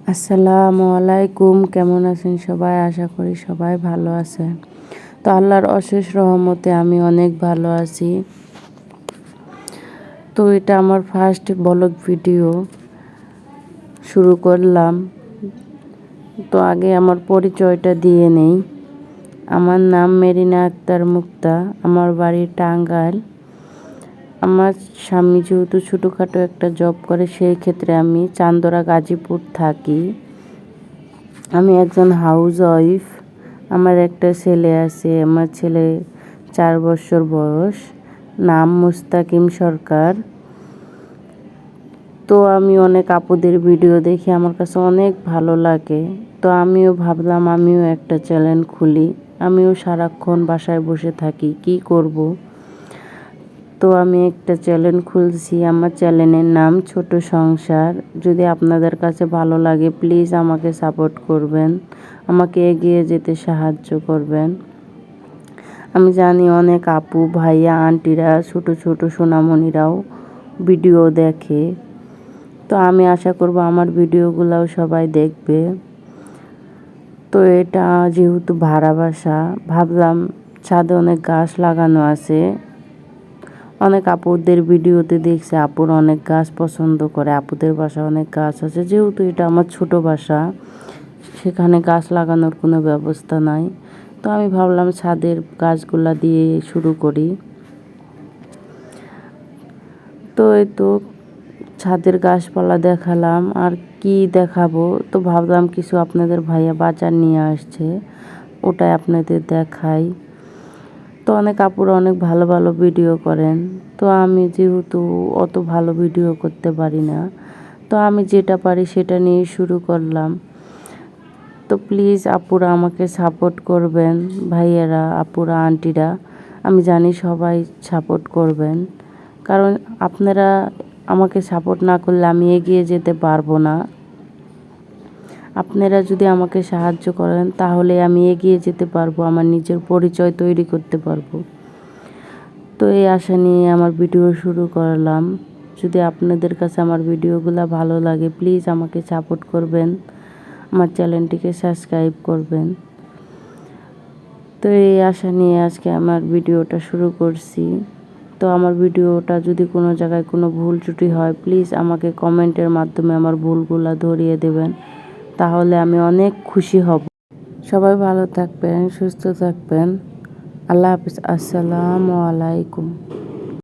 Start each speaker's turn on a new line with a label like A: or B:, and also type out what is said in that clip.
A: আসসালামু আলাইকুম। কেমন আছেন সবাই? আশা করি সবাই ভালো আছেন। তো আল্লাহর অশেষ রহমতে আমি অনেক ভালো আছি। তো এটা আমার ফার্স্ট ব্লগ ভিডিও শুরু করলাম। তো আগে আমার পরিচয়টা দিয়ে নেই। আমার নাম মেরিনা আক্তার মুক্তা। আমার বাড়ি টাঙ্গাইল। আমার স্বামী যেহেতু ছোটোখাটো একটা জব করে, সেই ক্ষেত্রে আমি চান্দরা গাজীপুর থাকি। আমি একজন হাউস ওয়াইফ। আমার একটা ছেলে আছে। আমার ছেলে 4 বছর বয়স। নাম মুস্তাকিম সরকার। তো আমি অনেক আপুদের ভিডিও দেখি, আমার কাছে অনেক ভালো লাগে। তো আমিও ভাবলাম আমিও একটা চ্যানেল খুলি। আমিও সারাক্ষণ বাসায় বসে থাকি, কি করব। তো আমি একটা চ্যানেল খুলছি। আমার চ্যানেলের নাম ছোট সংসার। যদি আপনাদের কাছে ভালো লাগে প্লিজ আমাকে সাপোর্ট করবেন, আমাকে এগিয়ে যেতে সাহায্য করবেন। আমি জানি অনেক আপু ভাইয়া আন্টিরা ছোট ছোট সোনামণিরাও ভিডিও দেখে। তো আমি আশা করব আমার ভিডিওগুলোও সবাই দেখবে। তো এটা যেহেতু ভাড়া বাসা, ভাবলাম ছাদে অনেক গাছ লাগানো আছে। অনেক আপুদের ভিডিওতে দেখছি আপুরা অনেক গাছ পছন্দ করে, আপুদের বাসা অনেক গাছ আছে। যেহেতু এটা আমার ছোট বাসা, সেখানে গাছ লাগানোর কোনো ব্যবস্থা নাই। তো আমি ভাবলাম ছাদের গাছগুলা দিয়ে শুরু করি। তো এই তো ছাদের গাছপালা দেখালাম, আর কি দেখাবো। তো ভাবলাম কিছু আপনাদের ভাইয়া বাজার নিয়ে আসছে, ওটাই আপনাদের দেখাই। তো অনেক আপুরা অনেক ভালো ভালো ভিডিও করেন। তো আমি যেহেতু অত ভালো ভিডিও করতে পারি না, তো আমি যেটা পারি সেটা নিয়ে শুরু করলাম। তো প্লিজ আপুরা আমাকে সাপোর্ট করবেন, ভাইয়েরা আপুরা আন্টিরা। আমি জানি সবাই সাপোর্ট করবেন, কারণ আপনারা আমাকে সাপোর্ট না করলে আমি এগিয়ে যেতে পারবো না। আপনারা যদি আমাকে সাহায্য করেন তাহলে আমি এগিয়ে যেতে পারবো, আমার নিজের পরিচয় তৈরি করতে পারবো। তো এই আশা নিয়ে আমার ভিডিও শুরু করলাম। যদি আপনাদের কাছে আমার ভিডিওগুলো ভালো লাগে প্লিজ আমাকে সাপোর্ট করবেন, আমার চ্যানেলটিকে সাবস্ক্রাইব করবেন। তো এই আশা নিয়ে আজকে আমার ভিডিওটা শুরু করছি। তো আমার ভিডিওটা যদি কোনো জায়গায় কোনো ভুল ত্রুটি হয় প্লিজ আমাকে কমেন্টের মাধ্যমে আমার ভুলগুলা ধরিয়ে দেবেন, তাহলে আমি অনেক খুশি হব। সবাই ভালো থাকবেন, সুস্থ থাকবেন। আল্লাহ হাফিজ। আসসালামু আলাইকুম।